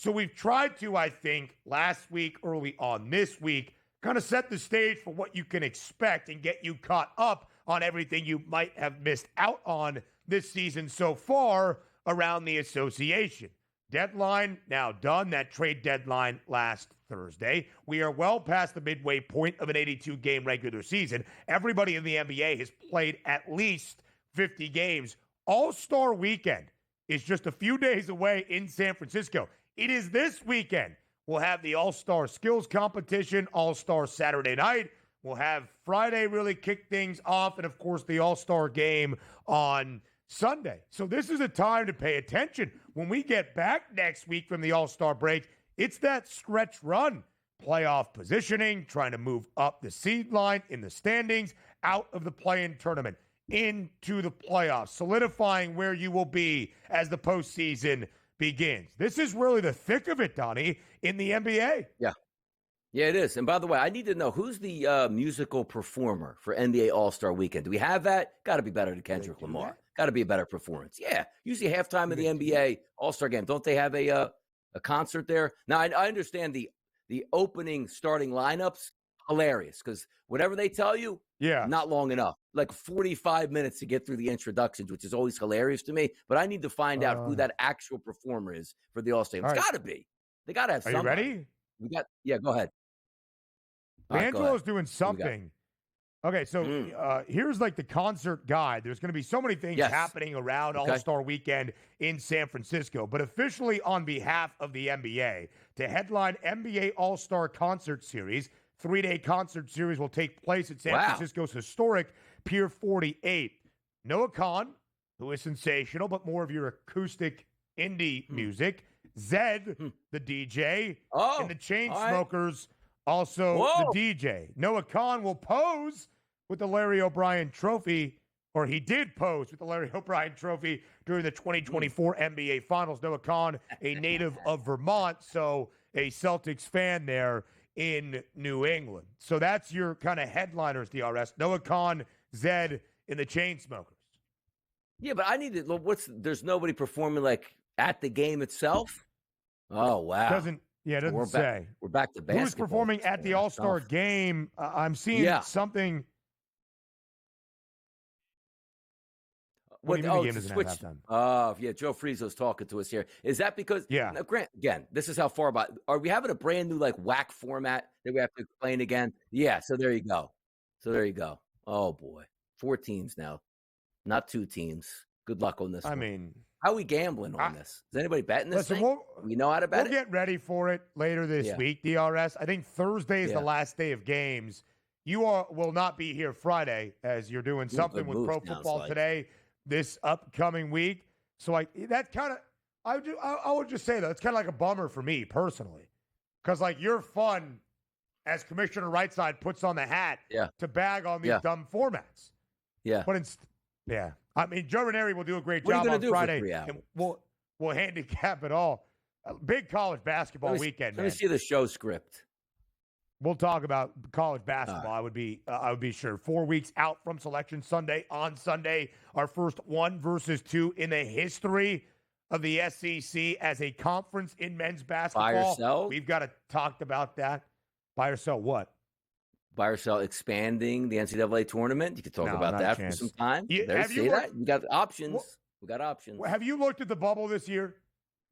So we've tried to, I think, last week, early on this week, kind of set the stage for what you can expect and get you caught up on everything you might have missed out on this season so far around the association. Deadline now done. That trade deadline last Thursday. We are well past the midway point of an 82-game regular season. Everybody in the NBA has played at least 50 games. All-Star Weekend is just a few days away in San Francisco. It is this weekend. We'll have the All-Star Skills Competition, All-Star Saturday night. We'll have Friday really kick things off, and, of course, the All-Star game on Sunday. So this is a time to pay attention. When we get back next week from the All-Star break, it's that stretch run, playoff positioning, trying to move up the seed line in the standings, out of the play-in tournament, into the playoffs, solidifying where you will be as the postseason begins. This is really the thick of it, Donnie, in the NBA. Yeah. Yeah, it is. And by the way, I need to know who's the musical performer for NBA All-Star Weekend. Do we have that? Got to be better than Kendrick Lamar. Got to be a better performance. Yeah. Usually halftime of the NBA All-Star game. Don't they have a concert there? Now, I understand the opening starting lineups, hilarious, because whatever they tell you, not long enough. Like 45 minutes to get through the introductions, which is always hilarious to me. But I need to find out who that actual performer is for the All-Star. It's got to be. They got to have somebody. Are you ready? Go ahead. Angelo's doing something. Okay, so here's like the concert guide. There's going to be so many things happening around All-Star Weekend in San Francisco. But officially on behalf of the NBA, to headline NBA All-Star Concert Series, 3-day concert series will take place at San Francisco's historic Pier 48. Noah Khan, who is sensational, but more of your acoustic indie music. Zed, the DJ, and the Chainsmokers, also the DJ. Noah Khan will pose with the Larry O'Brien Trophy, or he did pose with the Larry O'Brien Trophy during the 2024 NBA Finals. Noah Khan, a native of Vermont, so a Celtics fan there in New England. So that's your kind of headliners, DRS. Noah Khan, Zed, and the Chainsmokers. Yeah, but I need to. There's nobody performing like at the game itself. Oh wow! It doesn't say. We're back to basketball. Who's performing at the All-Star game? I'm seeing something. What do you mean the game doesn't have halftime? Joe Friezo's talking to us here. Is that because? Yeah. Now, Grant, again, this is how far about. Are we having a brand new like whack format that we have to explain again? Yeah. So there you go. Oh boy, 4 teams now, not 2 teams. Good luck on this. I mean, how are we gambling on this? Is anybody betting this thing? We know how to bet it? We'll get ready for it later this week, DRS. I think Thursday is the last day of games. You will not be here Friday as you're doing something with Pro Football Today this upcoming week. So I would just say that it's kind of like a bummer for me personally, because like you're fun as Commissioner Rightside puts on the hat to bag on these dumb formats. Yeah, but I mean, Joe Ranieri will do a great job on Friday, and we'll handicap it all. Big college basketball weekend, man. Let me see the show script. We'll talk about college basketball. I would be sure. 4 weeks out from Selection Sunday. On Sunday, our first 1 versus 2 in the history of the SEC as a conference in men's basketball. Buy or sell? We've got to talk about that. Buy or sell what? Buy or sell expanding the NCAA tournament. You could talk about that for some time. You got options. We got options. Have you looked at the bubble this year?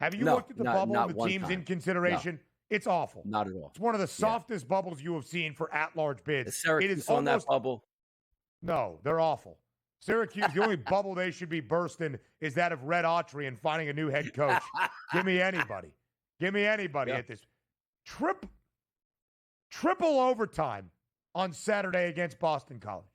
Have you looked at the bubble and the teams in consideration? No. It's awful. Not at all. It's one of the softest bubbles you have seen for at-large bids. Is Syracuse on that bubble? No, they're awful. Syracuse, the only bubble they should be bursting is that of Red Autry and finding a new head coach. Give me anybody. At this. Triple overtime on Saturday against Boston College.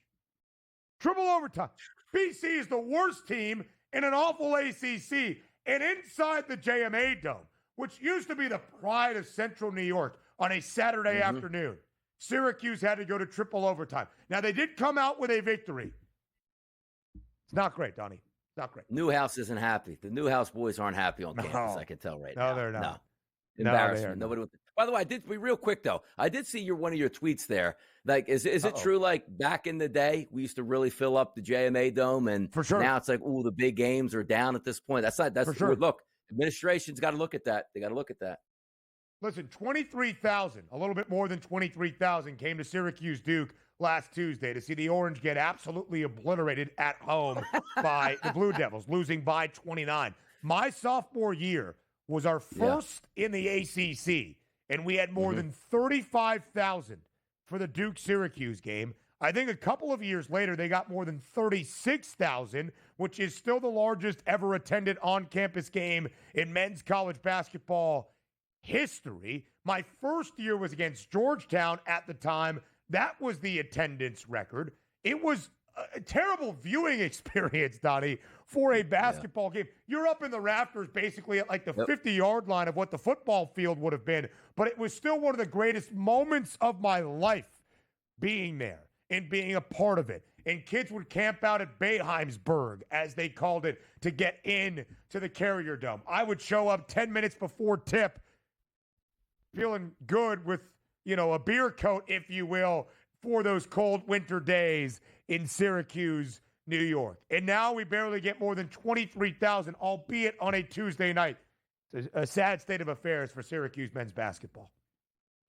Triple overtime. BC is the worst team in an awful ACC and inside the JMA Dome, which used to be the pride of Central New York on a Saturday afternoon. Syracuse had to go to triple overtime. Now, they did come out with a victory. It's not great, Donnie. Not great. Newhouse isn't happy. The Newhouse boys aren't happy on campus, I can tell right now. No, they're not. No. Embarrassment. Nobody wants to. By the way, real quick though, I did see one of your tweets there. Like, is it true? Like back in the day, we used to really fill up the JMA Dome, and for sure now it's like, the big games are down at this point. That's for sure. Look, Administration's got to look at that. They got to look at that. Listen, 23,000, a little bit more than 23,000 came to Syracuse Duke last Tuesday to see the Orange get absolutely obliterated at home by the Blue Devils, losing by 29. My sophomore year was our first in the ACC, and we had more than 35,000 for the Duke-Syracuse game. I think a couple of years later, they got more than 36,000, which is still the largest ever attended on-campus game in men's college basketball history. My first year was against Georgetown at the time. That was the attendance record. It was a terrible viewing experience, Donnie, for a basketball game. You're up in the rafters basically at like the 50-yard line of what the football field would have been, but it was still one of the greatest moments of my life being there and being a part of it. And kids would camp out at Beheimsburg, as they called it, to get in to the Carrier Dome. I would show up 10 minutes before tip, feeling good with, a beer coat, if you will, for those cold winter days in Syracuse, New York. And now we barely get more than 23,000, albeit on a Tuesday night. It's a sad state of affairs for Syracuse men's basketball.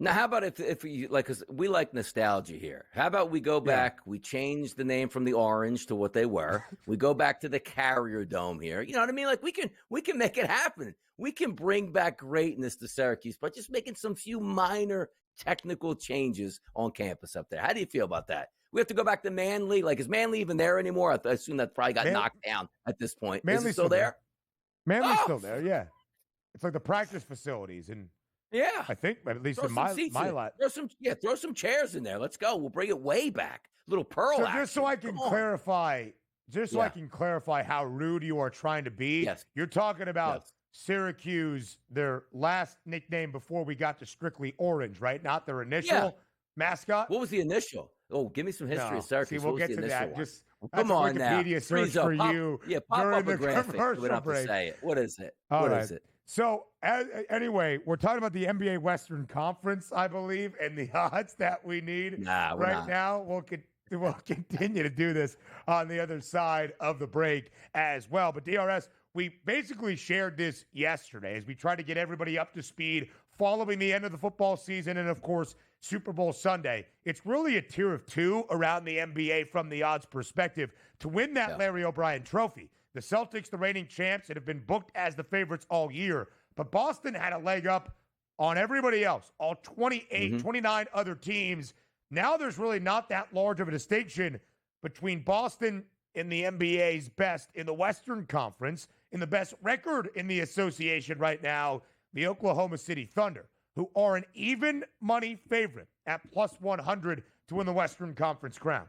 Now, how about if we because we like nostalgia here. How about we go back, we change the name from the Orange to what they were. We go back to the Carrier Dome here. You know what I mean? Like we can make it happen. We can bring back greatness to Syracuse by just making some few minor technical changes on campus up there. How do you feel about that? We have to go back to Manly. Like, is Manly even there anymore? I assume that probably got knocked down at this point. Manly's is it still there? Manly's still there, yeah. It's like the practice facilities and yeah, I think at least in my lot. Throw some chairs in there. Let's go. We'll bring it way back. Little Pearl. So just so I can clarify, I can clarify how rude you are trying to be. Yes. You're talking about Syracuse, their last nickname before we got to strictly Orange, right? Not their initial mascot. What was the initial? Oh, give me some history of Syracuse. See, we'll get to that. One? Just come on Wikipedia now. search for you. Yeah, pop during up the a graphic. commercial break. Say it. What is it? All what right. is it? So, anyway, we're talking about the NBA Western Conference, I believe, and the odds that we need now. We'll continue to do this on the other side of the break as well. But DRS, we basically shared this yesterday as we try to get everybody up to speed following the end of the football season and, of course, Super Bowl Sunday. It's really a tier of two around the NBA from the odds perspective to win that Larry O'Brien trophy. The Celtics, the reigning champs, that have been booked as the favorites all year. But Boston had a leg up on everybody else, all 29 other teams. Now there's really not that large of a distinction between Boston and the NBA's best in the Western Conference, in the best record in the association right now, the Oklahoma City Thunder, who are an even money favorite at plus 100 to win the Western Conference crown.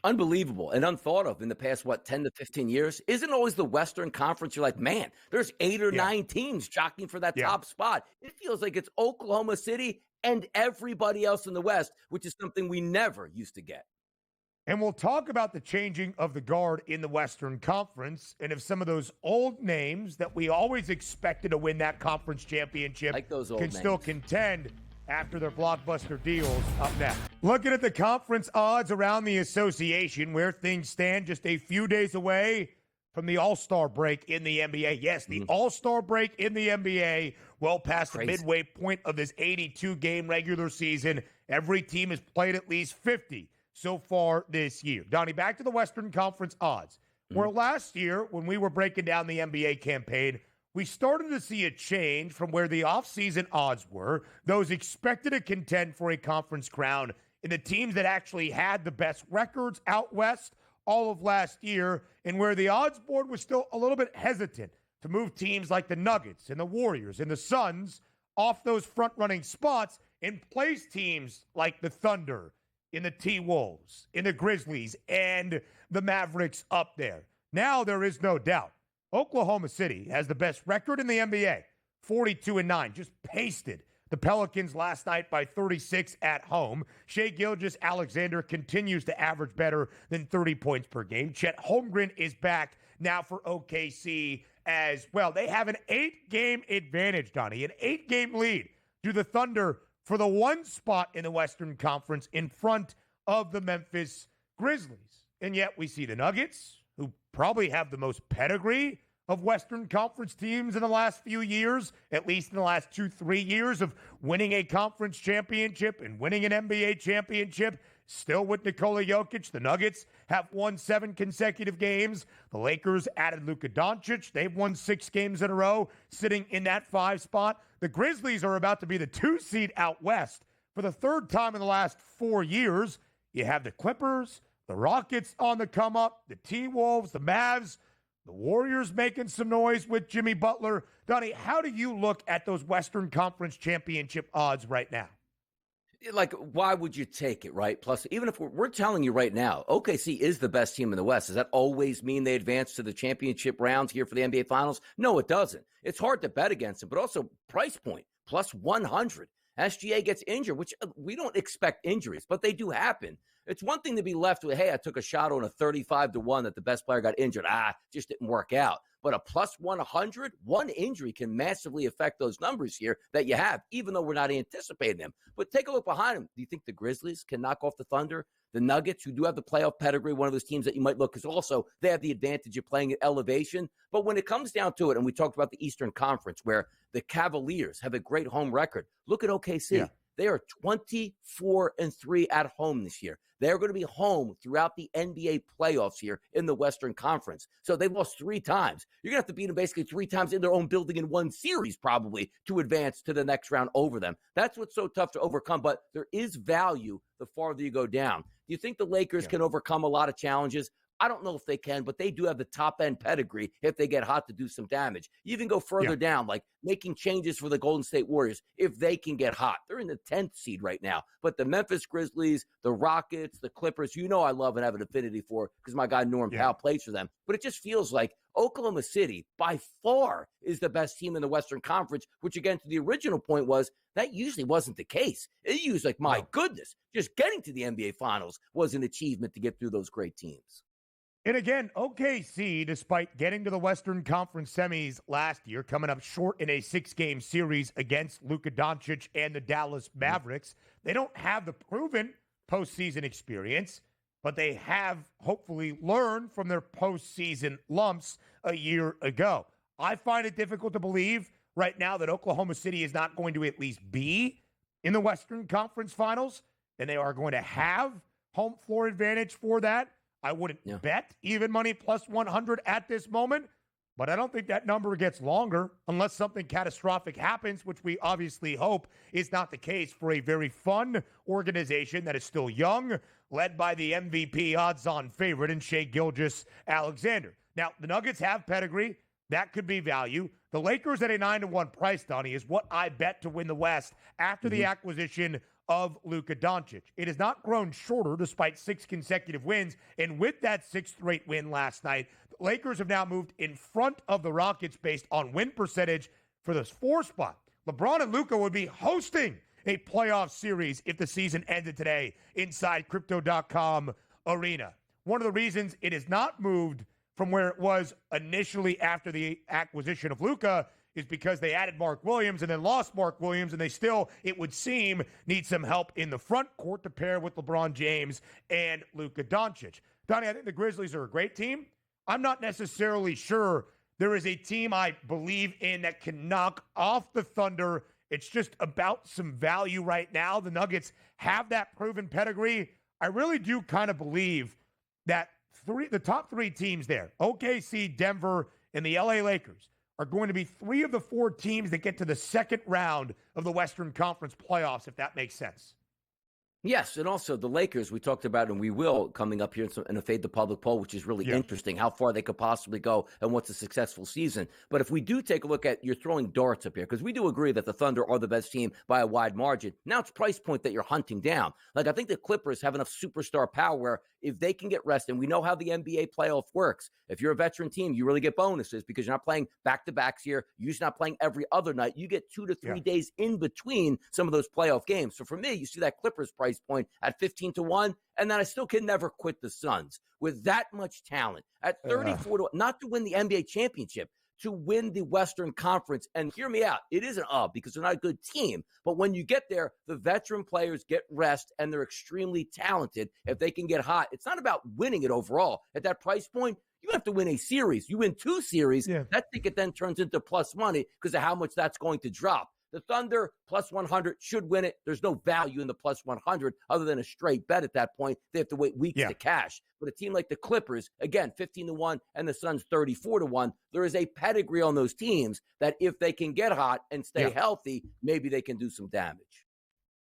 Unbelievable and unthought of in the past, 10 to 15 years. Isn't always the Western Conference, you're like, man, there's 8 or 9 teams jockeying for that top spot. It feels like it's Oklahoma City and everybody else in the West, which is something we never used to get. And we'll talk about the changing of the guard in the Western Conference and if some of those old names that we always expected to win that conference championship like those old can names. Still contend after their blockbuster deals up next. Looking at the conference odds around the association, where things stand just a few days away from the All-Star break in the NBA. Yes, the All-Star break in the NBA, well past the midway point of this 82-game regular season. Every team has played at least 50 so far this year. Donnie, back to the Western Conference odds. Where last year, when we were breaking down the NBA campaign, we started to see a change from where the offseason odds were, those expected to contend for a conference crown, and the teams that actually had the best records out west all of last year, and where the odds board was still a little bit hesitant to move teams like the Nuggets and the Warriors and the Suns off those front-running spots and place teams like the Thunder, in the T-Wolves, in the Grizzlies, and the Mavericks up there. Now there is no doubt. Oklahoma City has the best record in the NBA, 42-9, just pasted the Pelicans last night by 36 at home. Shai Gilgeous-Alexander continues to average better than 30 points per game. Chet Holmgren is back now for OKC as well. They have an 8-game advantage, Donnie, an 8-game lead to the Thunder for the one spot in the Western Conference in front of the Memphis Grizzlies. And yet we see the Nuggets, who probably have the most pedigree of Western Conference teams in the last few years, at least in the last 2-3 years of winning a conference championship and winning an NBA championship. Still with Nikola Jokic, the Nuggets have won 7 consecutive games. The Lakers added Luka Dončić. They've won 6 games in a row, sitting in that 5 spot. The Grizzlies are about to be the 2 seed out west for the 3rd time in the last 4 years. You have the Clippers, the Rockets on the come up, the T-Wolves, the Mavs, the Warriors making some noise with Jimmy Butler. Donnie, how do you look at those Western Conference championship odds right now? Like, why would you take it, right? Plus, even if we're telling you right now, OKC is the best team in the West. Does that always mean they advance to the championship rounds here for the NBA Finals? No, it doesn't. It's hard to bet against them, but also price point, plus 100. SGA gets injured, which we don't expect injuries, but they do happen. It's one thing to be left with, hey, I took a shot on a 35-1 that the best player got injured. Just didn't work out. But a plus 100, one injury can massively affect those numbers here that you have, even though we're not anticipating them. But take a look behind them. Do you think the Grizzlies can knock off the Thunder? The Nuggets, who do have the playoff pedigree, one of those teams that you might look, because also they have the advantage of playing at elevation. But when it comes down to it, and we talked about the Eastern Conference, where the Cavaliers have a great home record. Look at OKC. Yeah. They are 24-3 at home this year. They're going to be home throughout the NBA playoffs here in the Western Conference. So they've lost 3 times. You're going to have to beat them basically 3 times in their own building in one series probably to advance to the next round over them. That's what's so tough to overcome, but there is value the farther you go down. Do you think the Lakers can overcome a lot of challenges? I don't know if they can, but they do have the top-end pedigree if they get hot to do some damage. You even go further down, like making changes for the Golden State Warriors if they can get hot. They're in the 10th seed right now. But the Memphis Grizzlies, the Rockets, the Clippers, I love and have an affinity for because my guy Norm Powell plays for them. But it just feels like Oklahoma City, by far, is the best team in the Western Conference, which, again, to the original point was that usually wasn't the case. It usually like, my goodness, just getting to the NBA Finals was an achievement to get through those great teams. And again, OKC, despite getting to the Western Conference semis last year, coming up short in a 6-game series against Luka Dončić and the Dallas Mavericks, they don't have the proven postseason experience, but they have hopefully learned from their postseason lumps a year ago. I find it difficult to believe right now that Oklahoma City is not going to at least be in the Western Conference Finals, and they are going to have home floor advantage for that. I wouldn't bet even money plus 100 at this moment, but I don't think that number gets longer unless something catastrophic happens, which we obviously hope is not the case for a very fun organization that is still young, led by the MVP odds-on favorite in Shai Gilgeous-Alexander. Now, the Nuggets have pedigree. That could be value. The Lakers at a 9-1 price, Donnie, is what I bet to win the West after the acquisition of Luka Dončić. It has not grown shorter despite 6 consecutive wins. And with that 6th straight win last night, the Lakers have now moved in front of the Rockets based on win percentage for this 4 spot. LeBron and Luka would be hosting a playoff series if the season ended today inside Crypto.com Arena. One of the reasons it has not moved from where it was initially after the acquisition of Luka is because they added Mark Williams and then lost Mark Williams, and they still, it would seem, need some help in the front court to pair with LeBron James and Luka Dončić. Donnie, I think the Grizzlies are a great team. I'm not necessarily sure there is a team I believe in that can knock off the Thunder. It's just about some value right now. The Nuggets have that proven pedigree. I really do kind of believe that the top 3 teams there, OKC, Denver, and the LA Lakers, are going to be 3 of the 4 teams that get to the second round of the Western Conference playoffs, if that makes sense. Yes, and also the Lakers we talked about, and we will coming up here in a Fade the Public poll, which is really interesting, how far they could possibly go and what's a successful season. But if we do take a look at, you're throwing darts up here, because we do agree that the Thunder are the best team by a wide margin. Now it's price point that you're hunting down. Like, I think the Clippers have enough superstar power where if they can get rest, and we know how the NBA playoff works, if you're a veteran team, you really get bonuses because you're not playing back-to-backs here. You're just not playing every other night. You get 2 to 3 days in between some of those playoff games. So for me, you see that Clippers price point at 15-1, and then I still can never quit the Suns with that much talent at 34-1, not to win the NBA championship, to win the Western Conference. And hear me out, it is an because they're not a good team. But when you get there, the veteran players get rest, and they're extremely talented. If they can get hot, it's not about winning it overall. At that price point, You have to win a series. You win 2 series, that ticket then turns into plus money because of how much that's going to drop. The Thunder, plus 100, should win it. There's no value in the plus 100 other than a straight bet at that point. They have to wait weeks to cash. But a team like the Clippers, again, 15-1, and the Suns 34-1, there is a pedigree on those teams that if they can get hot and stay healthy, maybe they can do some damage.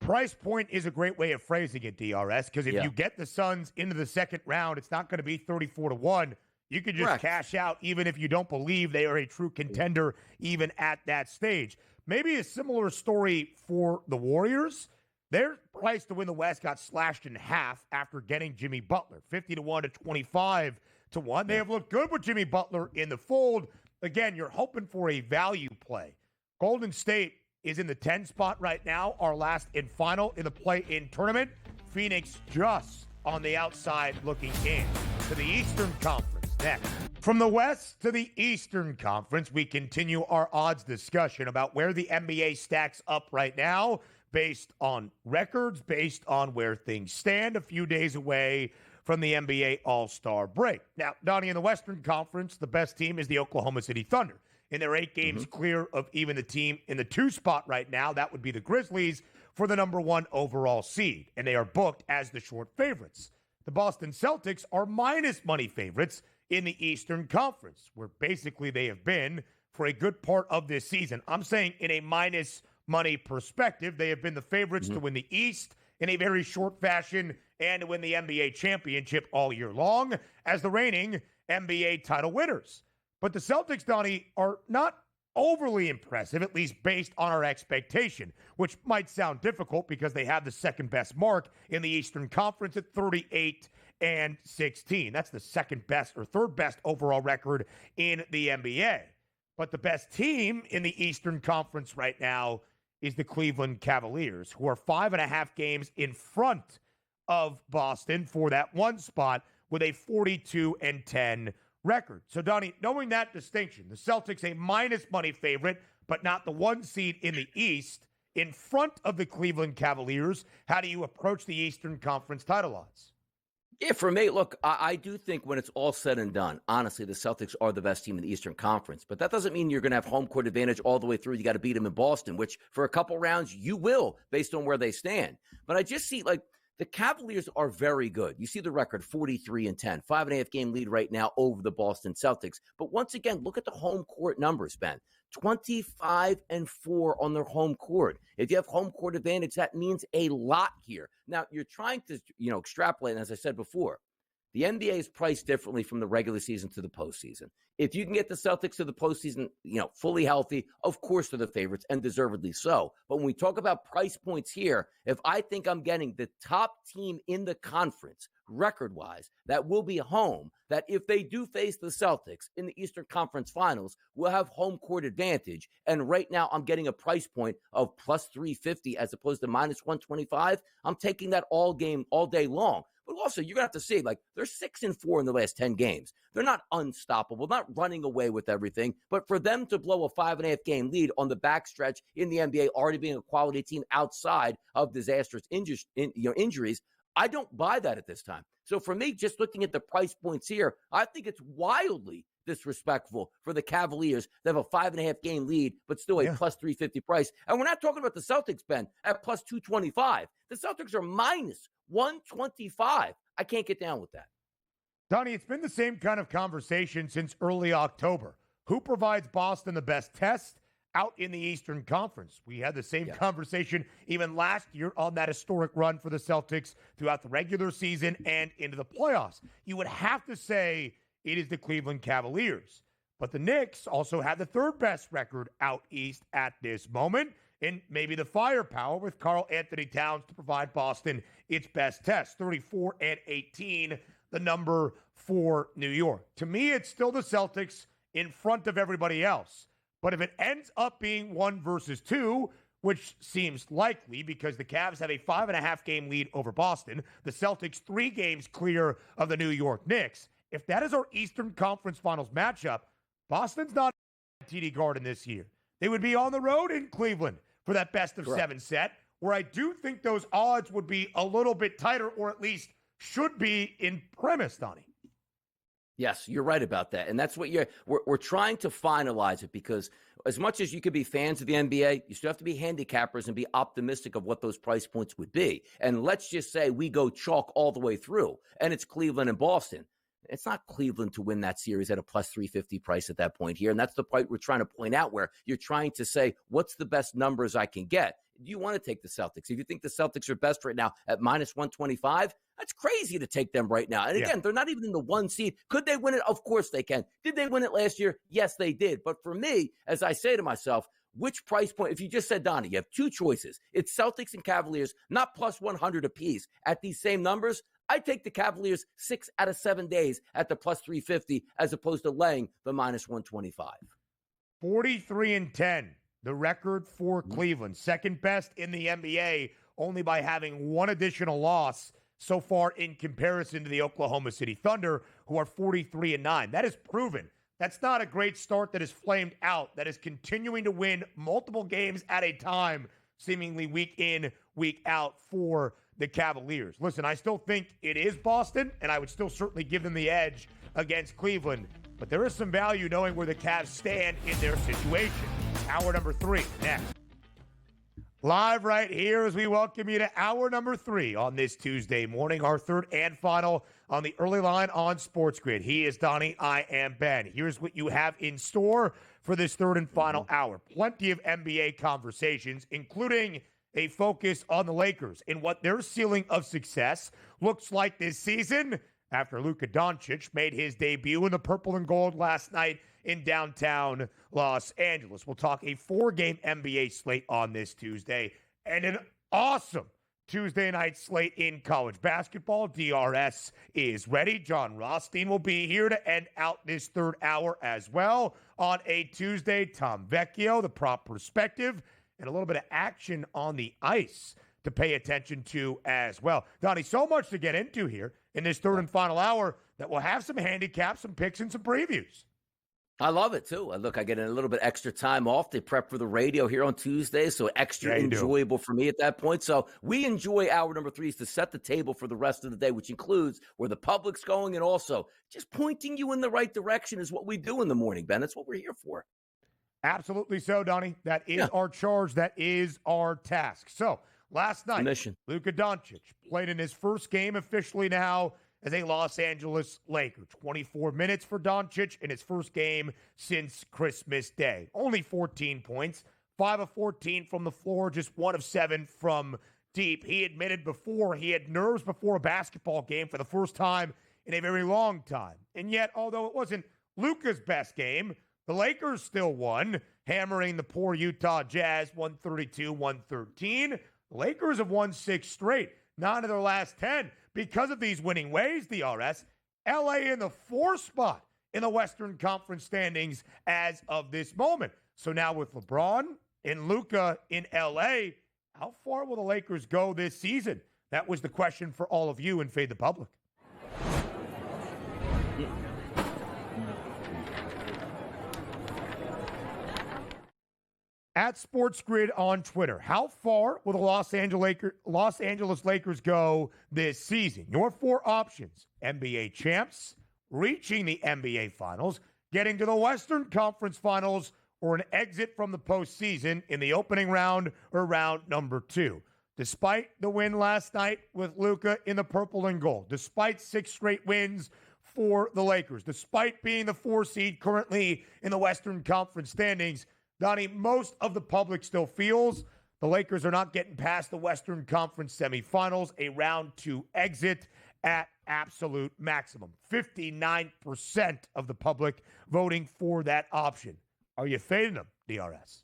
Price point is a great way of phrasing it, DRS, because if you get the Suns into the second round, it's not going to be 34-1. You can just cash out even if you don't believe they are a true contender even at that stage. Maybe a similar story for the Warriors. Their price to win the West got slashed in half after getting Jimmy Butler, 50-1 to 25-1. They have looked good with Jimmy Butler in the fold. Again, you're hoping for a value play. Golden State is in the 10 spot right now, our last and final in the play-in tournament. Phoenix just on the outside looking in to the Eastern Conference. Next, from the West to the Eastern Conference, we continue our odds discussion about where the NBA stacks up right now based on records, based on where things stand a few days away from the NBA All-Star break. Now, Donnie, in the Western Conference, the best team is the Oklahoma City Thunder. And they're 8 games clear of even the team in the 2 spot right now. That would be the Grizzlies for the number 1 overall seed. And they are booked as the short favorites. The Boston Celtics are minus money favorites in the Eastern Conference, where basically they have been for a good part of this season. I'm saying in a minus money perspective, they have been the favorites to win the East in a very short fashion and to win the NBA championship all year long as the reigning NBA title winners. But the Celtics, Donnie, are not overly impressive, at least based on our expectation, which might sound difficult because they have the second best mark in the Eastern Conference at 38-16. That's the second best or third best overall record in the NBA. But the best team in the Eastern Conference right now is the Cleveland Cavaliers, who are 5.5 games in front of Boston for that 1 spot with a 42-10 record. So, Donnie, knowing that distinction, the Celtics a minus money favorite, but not the 1 seed in the East, in front of the Cleveland Cavaliers, how do you approach the Eastern Conference title odds? Yeah, for me, look, I do think when it's all said and done, honestly, the Celtics are the best team in the Eastern Conference. But that doesn't mean you're going to have home court advantage all the way through. You got to beat them in Boston, which for a couple rounds you will based on where they stand. But I just see, like, the Cavaliers are very good. You see the record, 43-10, 5.5 game lead right now over the Boston Celtics. But once again, look at the home court numbers, Ben. 25-4 on their home court. If you have home court advantage, that means a lot here. Now, you're trying to, extrapolate, and as I said before, the NBA is priced differently from the regular season to the postseason. If you can get the Celtics to the postseason, fully healthy, of course they're the favorites, and deservedly so. But when we talk about price points here, if I think I'm getting the top team in the conference, record-wise, that will be home, that if they do face the Celtics in the Eastern Conference Finals, will have home court advantage. And right now I'm getting a price point of plus 350 as opposed to minus 125. I'm taking that all day long. But also, you're going to have to see, they're 6-4 in the last 10 games. They're not unstoppable, not running away with everything. But for them to blow a 5.5 game lead on the backstretch in the NBA, already being a quality team outside of disastrous injuries, I don't buy that at this time. So for me, just looking at the price points here, I think it's wildly disrespectful for the Cavaliers to have a 5.5 game lead, but still a plus 350 price. And we're not talking about the Celtics, Ben, at plus 225. The Celtics are minus 125. I can't get down with that. Donnie, it's been the same kind of conversation since early October. Who provides Boston the best test out in the Eastern Conference? We had the same conversation even last year on that historic run for the Celtics throughout the regular season and into the playoffs. You would have to say it is the Cleveland Cavaliers. But the Knicks also had the third best record out east at this moment, and maybe the firepower with Karl Anthony Towns to provide Boston its best test, 34-18, the number for New York. To me, it's still the Celtics in front of everybody else. But if it ends up being 1 versus 2, which seems likely because the Cavs have a 5.5 game lead over Boston, the Celtics 3 games clear of the New York Knicks. If that is our Eastern Conference Finals matchup, Boston's not at TD Garden this year. They would be on the road in Cleveland for that best of 7 set, where I do think those odds would be a little bit tighter, or at least should be in premise, Donnie. Yes, you're right about that. And that's what we're trying to finalize it, because as much as you could be fans of the NBA, you still have to be handicappers and be optimistic of what those price points would be. And let's just say we go chalk all the way through and it's Cleveland and Boston. It's not Cleveland to win that series at a plus 350 price at that point here. And that's the point we're trying to point out, where you're trying to say, what's the best numbers I can get? You want to take the Celtics. If you think the Celtics are best right now at minus 125, that's crazy to take them right now. And again, they're not even in the 1 seed. Could they win it? Of course they can. Did they win it last year? Yes, they did. But for me, as I say to myself, which price point? If you just said, Donnie, you have two choices. It's Celtics and Cavaliers, not plus 100 apiece at these same numbers. I take the Cavaliers 6 out of 7 days at the plus 350 as opposed to laying the minus 125. 43-10, the record for Cleveland. Second best in the NBA, only by having one additional loss so far in comparison to the Oklahoma City Thunder, who are 43-9. That is proven. That's not a great start that is flamed out, that is continuing to win multiple games at a time, seemingly week in, week out for the Cavaliers. Listen, I still think it is Boston, and I would still certainly give them the edge against Cleveland. But there is some value knowing where the Cavs stand in their situation. Hour number 3 next. Live right here as we welcome you to hour number 3 on this Tuesday morning, our third and final on the early line on SportsGrid. He is Donnie, I am Ben. Here's what you have in store for this third and final hour. Plenty of NBA conversations, including a focus on the Lakers and what their ceiling of success looks like this season after Luka Dončić made his debut in the purple and gold last night in downtown Los Angeles. We'll talk a 4-game NBA slate on this Tuesday and an awesome Tuesday night slate in college basketball. DRS is ready. John Rothstein will be here to end out this third hour as well on a Tuesday. Tom Vecchio, the prop perspective, and a little bit of action on the ice to pay attention to as well. Donnie, so much to get into here in this third and final hour that we'll have some handicaps, some picks, and some previews. I love it, too. Look, I get a little bit extra time off to prep for the radio here on Tuesday, so extra enjoyable for me at that point. So we enjoy hour number 3 to set the table for the rest of the day, which includes where the public's going and also just pointing you in the right direction is what we do in the morning, Ben. That's what we're here for. Absolutely so, Donnie. That is our charge. That is our task. So last night, Luka Dončić played in his first game officially now as a Los Angeles Laker. 24 minutes for Doncic in his first game since Christmas Day. Only 14 points, 5 of 14 from the floor, just 1 of 7 from deep. He admitted before he had nerves before a basketball game for the first time in a very long time. And yet, although it wasn't Luka's best game, the Lakers still won, hammering the poor Utah Jazz 132-113. The Lakers have won 6 straight, 9 of their last 10. Because of these winning ways, DRS, LA in the 4th spot in the Western Conference standings as of this moment. So now with LeBron and Luka in LA, how far will the Lakers go this season? That was the question for all of you in Fade the Public. At SportsGrid on Twitter, how far will the Los Angeles Lakers go this season? Your 4 options: NBA champs, reaching the NBA Finals, getting to the Western Conference Finals, or an exit from the postseason in the opening round or round number 2. Despite the win last night with Luka in the purple and gold, despite 6 straight wins for the Lakers, despite being the 4 seed currently in the Western Conference standings, Donnie, most of the public still feels the Lakers are not getting past the Western Conference semifinals, a round 2 exit at absolute maximum. 59% of the public voting for that option. Are you fading them, DRS?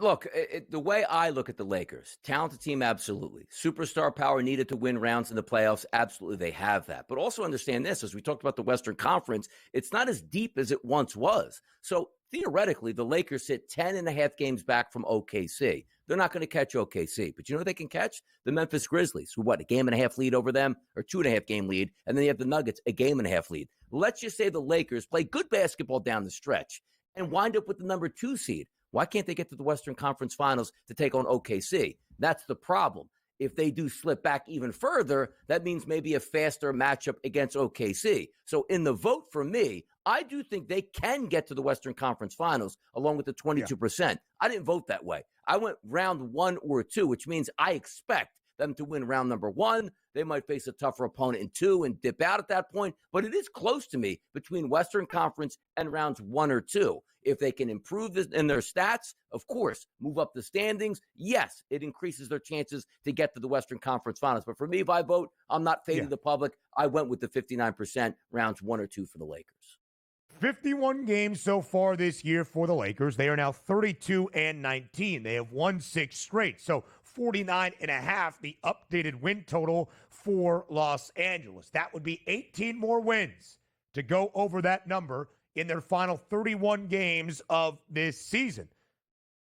Look, the way I look at the Lakers, talented team, absolutely. Superstar power needed to win rounds in the playoffs, absolutely, they have that. But also understand this, as we talked about the Western Conference, it's not as deep as it once was. So theoretically, the Lakers sit 10.5 games back from OKC. They're not going to catch OKC. But you know who they can catch? The Memphis Grizzlies, who, a 1.5 lead over them, or 2.5 game lead, and then you have the Nuggets, a 1.5 lead. Let's just say the Lakers play good basketball down the stretch and wind up with the number 2 seed. Why can't they get to the Western Conference Finals to take on OKC? That's the problem. if they do slip back even further, that means maybe a faster matchup against OKC. So in the vote for me, I do think they can get to the Western Conference Finals along with the 22%. Yeah. I didn't vote that way. I went round 1 or 2, which means I expect them to win round number 1. They might face a tougher opponent in 2 and dip out at that point, but it is close to me between Western Conference and rounds 1 or 2. If they can improve this in their stats, of course, move up the standings, yes, it increases their chances to get to the Western Conference Finals. But for me, if I vote, I'm not fading the public. I went with the 59% rounds 1 or 2 for the Lakers. 51 games so far this year for the Lakers. They are now 32-19. They have won 6 straight. So 49.5, the updated win total for Los Angeles. That would be 18 more wins to go over that number in their final 31 games of this season.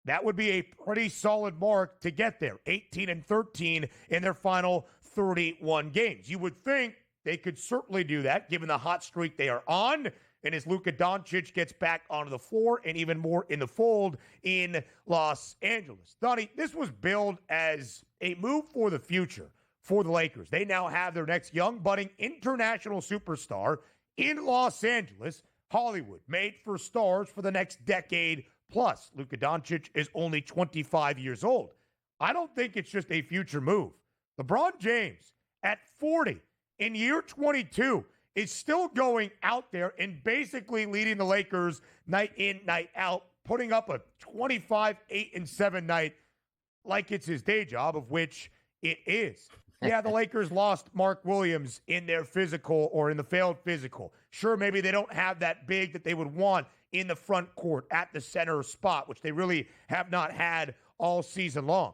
That would be a pretty solid mark to get there. 18-13 in their final 31 games. You would think they could certainly do that given the hot streak they are on. And as Luka Dončić gets back onto the floor and even more in the fold in Los Angeles. Donnie, this was billed as a move for the future for the Lakers. They now have their next young budding international superstar in Los Angeles, Hollywood, made for stars for the next decade plus. Luka Dončić is only 25 years old. I don't think it's just a future move. LeBron James, at 40, in year 22, is still going out there and basically leading the Lakers night in, night out, putting up a 25, 8-7 night like it's his day job, of which it is. Yeah, the Lakers lost Mark Williams in their physical or in the failed physical. Sure, maybe they don't have that big that they would want in the front court at the center spot, which they really have not had all season long.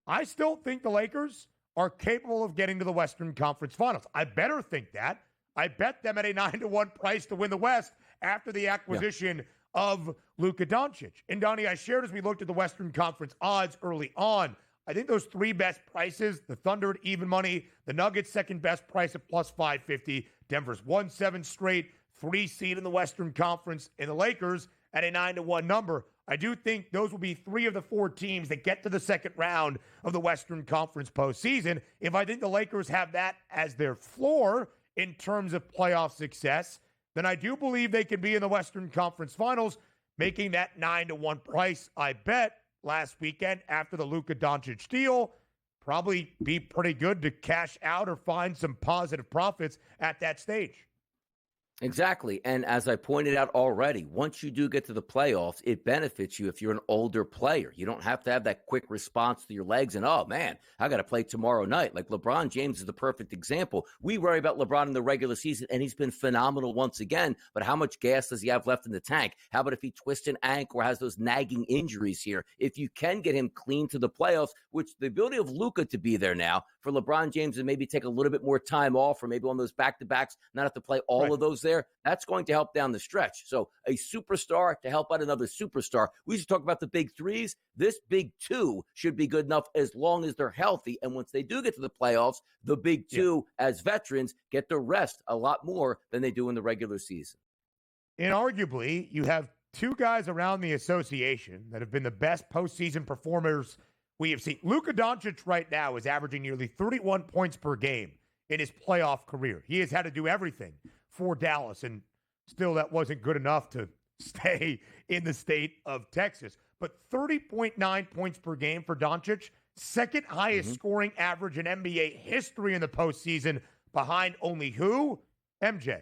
I still think the Lakers are capable of getting to the Western Conference Finals. I better think that. I bet them at a 9-1 price to win the West after the acquisition of Luka Dončić. And Donnie, I shared as we looked at the Western Conference odds early on. I think those 3 best prices, the Thunder at even money, the Nuggets second best price at plus 550, Denver's won 7 straight, 3 seed in the Western Conference, and the Lakers at a 9-1 number. I do think those will be 3 of the 4 teams that get to the second round of the Western Conference postseason. If I think the Lakers have that as their floor in terms of playoff success, then I do believe they can be in the Western Conference Finals, making that 9-1 price, I bet, last weekend after the Luka Dončić deal. Probably be pretty good to cash out or find some positive profits at that stage. Exactly. And as I pointed out already, once you do get to the playoffs, it benefits you if you're an older player. You don't have to have that quick response to your legs and, oh, man, I got to play tomorrow night. Like LeBron James is the perfect example. We worry about LeBron in the regular season, and he's been phenomenal once again. But how much gas does he have left in the tank? How about if he twists an ankle or has those nagging injuries here? If you can get him clean to the playoffs, which the ability of Luka to be there now for LeBron James to maybe take a little bit more time off or maybe on those back-to-backs, not have to play all of those there, that's going to help down the stretch. So a superstar to help out another superstar. We used to talk about the big 3s. This big 2 should be good enough as long as they're healthy. And once they do get to the playoffs, the big 2 as veterans get to rest a lot more than they do in the regular season. And arguably, you have 2 guys around the association that have been the best postseason performers we have seen. Luka Dončić right now is averaging nearly 31 points per game in his playoff career. He has had to do everything for Dallas, and still that wasn't good enough to stay in the state of Texas. But 30.9 points per game for Doncic, second highest scoring average in NBA history in the postseason, behind only who? MJ,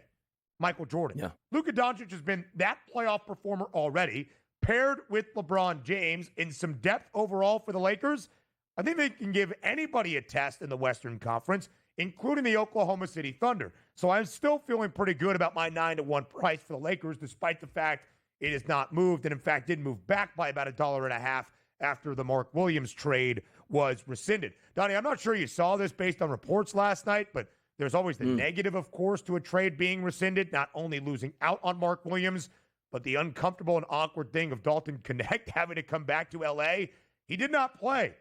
Michael Jordan. Yeah. Luka Dončić has been that playoff performer already, paired with LeBron James in some depth overall for the Lakers. I think they can give anybody a test in the Western Conference, including the Oklahoma City Thunder. So I'm still feeling pretty good about my 9-1 price for the Lakers, despite the fact it has not moved, and in fact did move back by about $1.50 after the Mark Williams trade was rescinded. Donnie, I'm not sure you saw this based on reports last night, but there's always the negative, of course, to a trade being rescinded, not only losing out on Mark Williams, but the uncomfortable and awkward thing of Dalton Connect having to come back to L.A. He did not play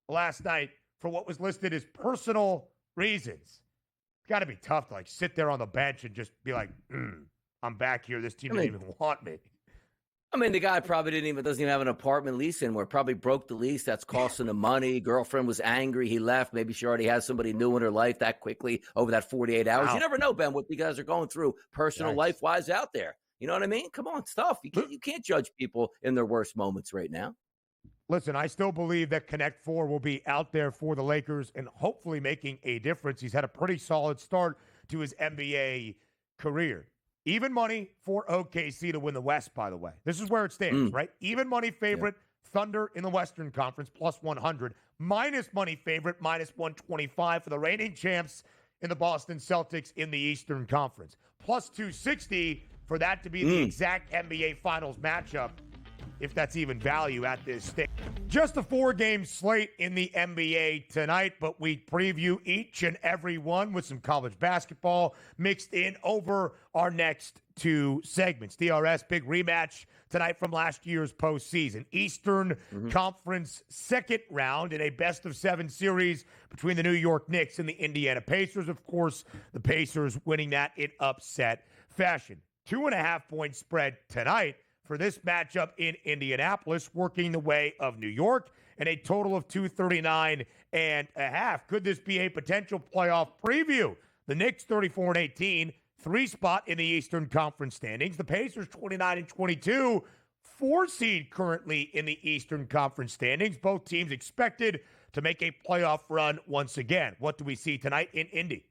last night for what was listed as personal reasons. It's got to be tough to sit there on the bench and just be like, I'm back here. This team didn't even want me. I mean, the guy probably doesn't even have an apartment lease anymore. Probably broke the lease. That's costing him money. Girlfriend was angry. He left. Maybe she already has somebody new in her life that quickly over that 48 hours. Wow. You never know, Ben, what you guys are going through personal life-wise out there. You know what I mean? Come on, stuff. You can't judge people in their worst moments right now. Listen, I still believe that Connect Four will be out there for the Lakers and hopefully making a difference. He's had a pretty solid start to his NBA career. Even money for OKC to win the West, by the way. This is where it stands, right? Even money favorite, Thunder in the Western Conference, plus 100. Minus money favorite, minus 125 for the reigning champs in the Boston Celtics in the Eastern Conference. Plus 260 for that to be the exact NBA Finals matchup, if that's even value at this stage. Just a 4-game slate in the NBA tonight, but we preview each and every one with some college basketball mixed in over our next 2 segments. DRS, big rematch tonight from last year's postseason. Eastern Conference second round in a best-of-7 series between the New York Knicks and the Indiana Pacers. Of course, the Pacers winning that in upset fashion. 2.5-point spread tonight for this matchup in Indianapolis, working the way of New York, and a total of 239.5. Could this be a potential playoff preview? The Knicks 34-18, 3 spot in the Eastern Conference standings. The Pacers 29-22, 4 seed currently in the Eastern Conference standings. Both teams expected to make a playoff run once again. What do we see tonight in Indy?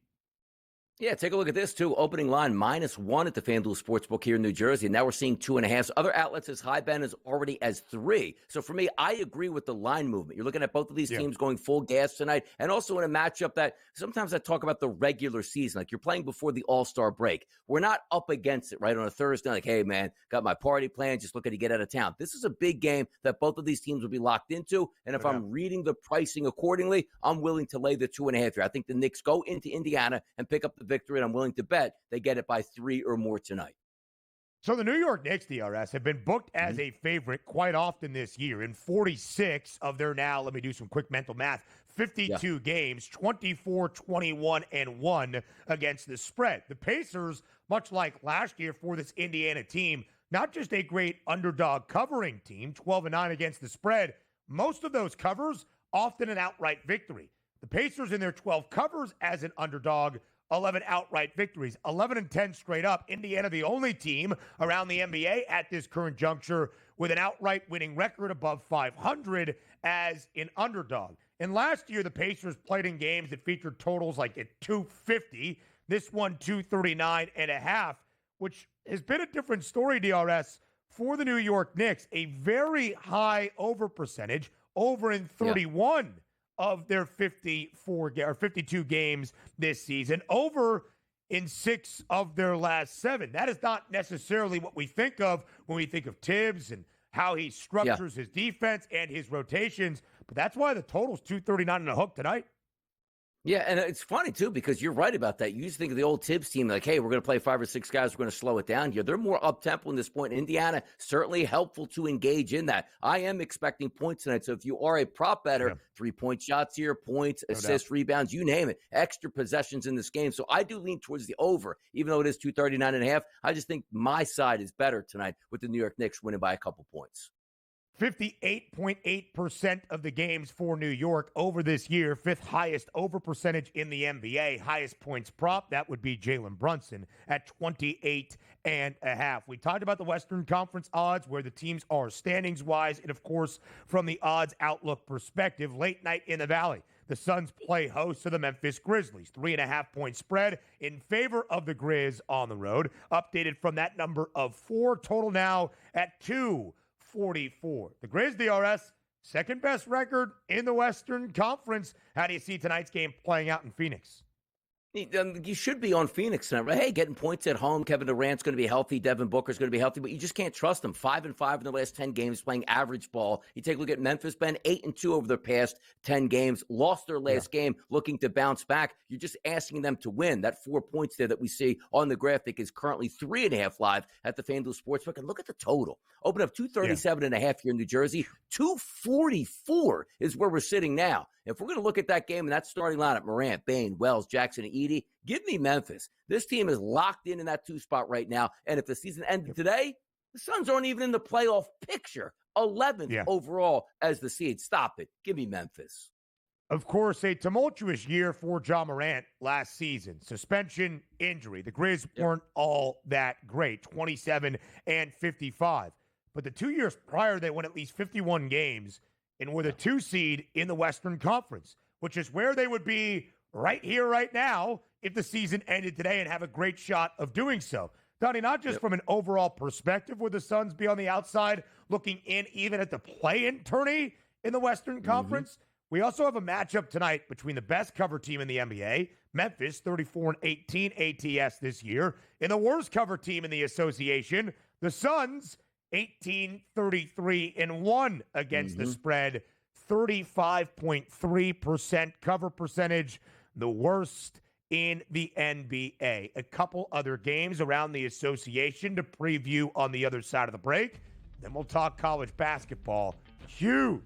Yeah, take a look at this, too. Opening line, -1 at the FanDuel Sportsbook here in New Jersey. And now we're seeing 2.5. Other outlets as high, Ben, as already as 3. So for me, I agree with the line movement. You're looking at both of these teams going full gas tonight. And also in a matchup that sometimes I talk about the regular season. Like you're playing before the All-Star break. We're not up against it, right, on a Thursday. Like, hey, man, got my party planned. Just looking to get out of town. This is a big game that both of these teams will be locked into. And if I'm reading the pricing accordingly, I'm willing to lay the 2.5 here. I think the Knicks go into Indiana and pick up the victory, and I'm willing to bet they get it by 3 or more tonight. So the New York Knicks, DRS, have been booked as a favorite quite often this year. In 46 of their now, let me do some quick mental math, 52 games, 24-21-1 against the spread. The Pacers, much like last year for this Indiana team, not just a great underdog covering team, 12-9 against the spread, most of those covers, often an outright victory. The Pacers in their 12 covers as an underdog, 11 outright victories, 11-10 straight up. Indiana, the only team around the NBA at this current juncture with an outright winning record above 500 as an underdog. And last year, the Pacers played in games that featured totals like at 250. This one, 239.5, which has been a different story, DRS, for the New York Knicks. A very high over percentage, over in 31. Of their 52 games this season, over in 6 of their last 7. That is not necessarily what we think of when we think of Tibbs and how he structures his defense and his rotations. But that's why the total's 239 and a hook tonight. Yeah, and it's funny, too, because you're right about that. You used to think of the old Tibbs team, like, hey, we're going to play 5 or 6 guys. We're going to slow it down here. They're more up-tempo in this point. Indiana, certainly helpful to engage in that. I am expecting points tonight. So if you are a prop better, 3-point shots here, points, assists, rebounds, you name it, extra possessions in this game. So I do lean towards the over, even though it is 239.5. I just think my side is better tonight with the New York Knicks winning by a couple points. 58.8% of the games for New York over this year, 5th highest over percentage in the NBA. Highest points prop, that would be Jalen Brunson at 28.5. We talked about the Western Conference odds, where the teams are standings-wise, and of course, from the odds outlook perspective, late night in the Valley. The Suns play host to the Memphis Grizzlies. 3.5-point spread in favor of the Grizz on the road. Updated from that number of 4, total now at 244. The Grizz, DRS, second best record in the Western Conference. How do you see tonight's game playing out in Phoenix? You should be on Phoenix tonight, right? Hey, getting points at home. Kevin Durant's going to be healthy. Devin Booker's going to be healthy, but you just can't trust them. 5-5 in the last 10 games, playing average ball. You take a look at Memphis, Ben, 8-2 over their past 10 games. Lost their last game, looking to bounce back. You're just asking them to win. That 4 points there that we see on the graphic is currently 3.5 live at the FanDuel Sportsbook. And look at the total. Open up 237.5 here in New Jersey. 244 is where we're sitting now. If we're going to look at that game and that starting lineup, Morant, Bane, Wells, Jackson, and Edey, give me Memphis. This team is locked in that 2 spot right now. And if the season ended today, The Suns aren't even in the playoff picture. 11th overall as the seed. Stop it. Give me Memphis. Of course, a tumultuous year for Ja Morant last season. Suspension, injury. The Grizz weren't all that great, 27 and 55. But the 2 years prior, they won at least 51 games and were the 2 seed in the Western Conference, which is where they would be right here, right now, if the season ended today and have a great shot of doing so. Donnie, not just from an overall perspective, would the Suns be on the outside looking in even at the play-in tourney in the Western Conference? We also have a matchup tonight between the best cover team in the NBA, Memphis, 34-18 ATS this year, and the worst cover team in the association, the Suns, 18-33-1 against the spread, 35.3% cover percentage, the worst in the NBA. A couple other games around the association to preview on the other side of the break. Then we'll talk college basketball. Huge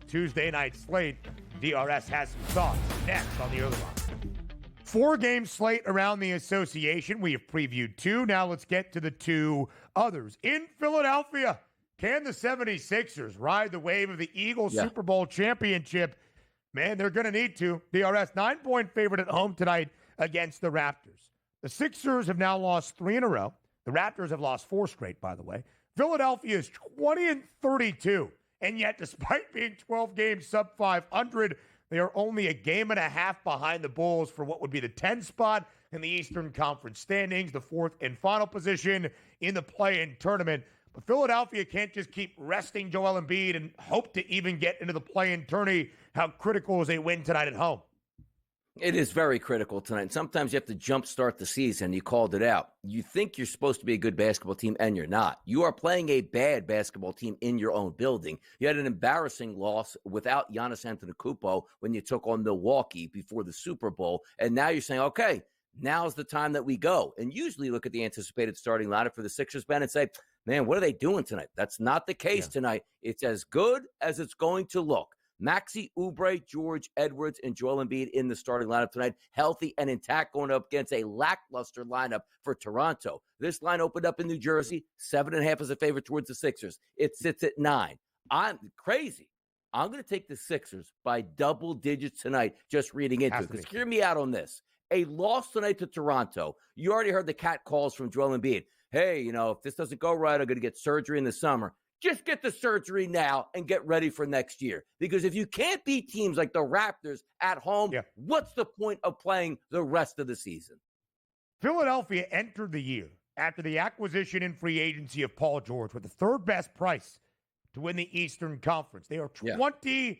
Tuesday night slate. DRS has some thoughts next on the early line. 4-game slate around the association. We have previewed 2. Now let's get to the 2 others. In Philadelphia, can the 76ers ride the wave of the Eagles Super Bowl championship? Man, they're going to need to. DRS 9-point favorite at home tonight against the Raptors. The Sixers have now lost 3 in a row. The Raptors have lost 4 straight, by the way. Philadelphia is 20-32. And yet, despite being 12 games sub 500, they are only a game and a half behind the Bulls for what would be the 10 spot in the Eastern Conference standings, the 4th and final position in the play-in tournament. But Philadelphia can't just keep resting Joel Embiid and hope to even get into the play-in tourney. How critical is a win tonight at home? It is very critical tonight. Sometimes you have to jumpstart the season. You called it out. You think you're supposed to be a good basketball team, and you're not. You are playing a bad basketball team in your own building. You had an embarrassing loss without Giannis Antetokounmpo when you took on Milwaukee before the Super Bowl, and now you're saying, okay, now's the time that we go. And usually look at the anticipated starting lineup for the Sixers, Ben, and say, man, what are they doing tonight? That's not the case tonight. It's as good as it's going to look. Maxey, Oubre, George, Edwards, and Joel Embiid in the starting lineup tonight, healthy and intact, going up against a lackluster lineup for Toronto. This line opened up in New Jersey, 7.5 as a favorite towards the Sixers. It sits at 9. I'm crazy. I'm going to take the Sixers by double digits tonight, just reading into it. Because hear me out on this. A loss tonight to Toronto. You already heard the cat calls from Joel Embiid. Hey, if this doesn't go right, I'm going to get surgery in the summer. Just get the surgery now and get ready for next year. Because if you can't beat teams like the Raptors at home, what's the point of playing the rest of the season? Philadelphia entered the year after the acquisition and free agency of Paul George with the 3rd best price to win the Eastern Conference. They are 20-32.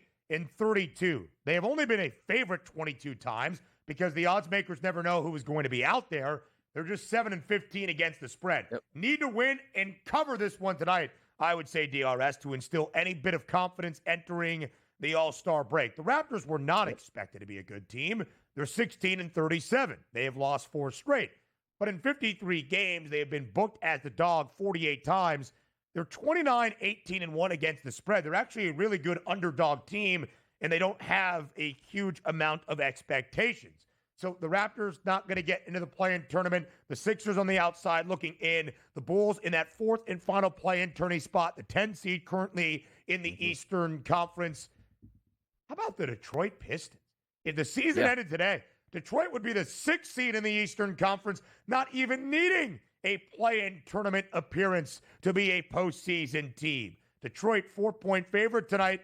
They have only been a favorite 22 times because the odds makers never know who is going to be out there. They're just 7-15 against the spread. Need to win and cover this one tonight, I would say, DRS, to instill any bit of confidence entering the All-Star break. The Raptors were not expected to be a good team. They're 16-37. They have lost 4 straight. But in 53 games, they have been booked as the dog 48 times. They're 29-18-1 against the spread. They're actually a really good underdog team, and they don't have a huge amount of expectations. So the Raptors not going to get into the play-in tournament. The Sixers on the outside looking in. The Bulls in that 4th and final play-in tourney spot. The 10 seed currently in the Eastern Conference. How about the Detroit Pistons? If the season ended today, Detroit would be the 6th seed in the Eastern Conference, not even needing a play-in tournament appearance to be a postseason team. Detroit 4-point favorite tonight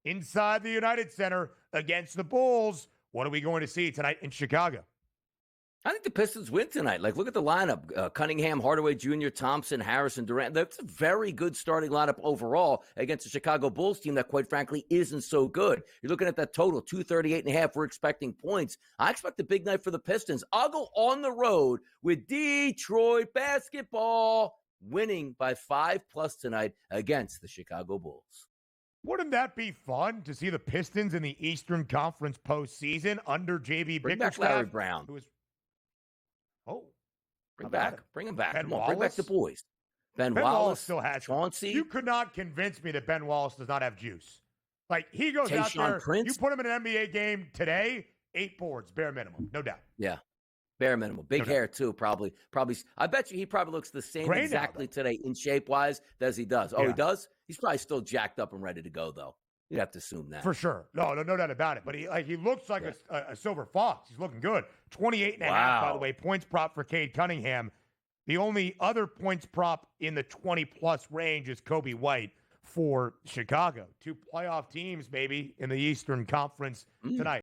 inside the United Center against the Bulls. What are we going to see tonight in Chicago? I think the Pistons win tonight. Look at the lineup. Cunningham, Hardaway Jr., Thompson, Harrison, Durant. That's a very good starting lineup overall against the Chicago Bulls team that, quite frankly, isn't so good. You're looking at that total, 238.5. We're expecting points. I expect a big night for the Pistons. I'll go on the road with Detroit basketball winning by 5+ tonight against the Chicago Bulls. Wouldn't that be fun to see the Pistons in the Eastern Conference postseason under JB Bring back Larry Brown. Bring him back. Bring back the boys. Ben Wallace still has Chauncey. You could not convince me that Ben Wallace does not have juice. Like, he goes out there, Prince. You put him in an NBA game today, 8 boards, bare minimum, no doubt. Yeah. Bare minimum. Big hair, too, probably. I bet you he probably looks the same Great exactly now, today in shape-wise as he does. Oh, Yeah. he does? He's probably still jacked up and ready to go, though. You'd have to assume that. For sure. No doubt about it. But he looks like a silver fox. He's looking good. 28.5, by the way, points prop for Cade Cunningham. The only other points prop in the 20-plus range is Kobe White for Chicago. 2 playoff teams, baby, in the Eastern Conference tonight.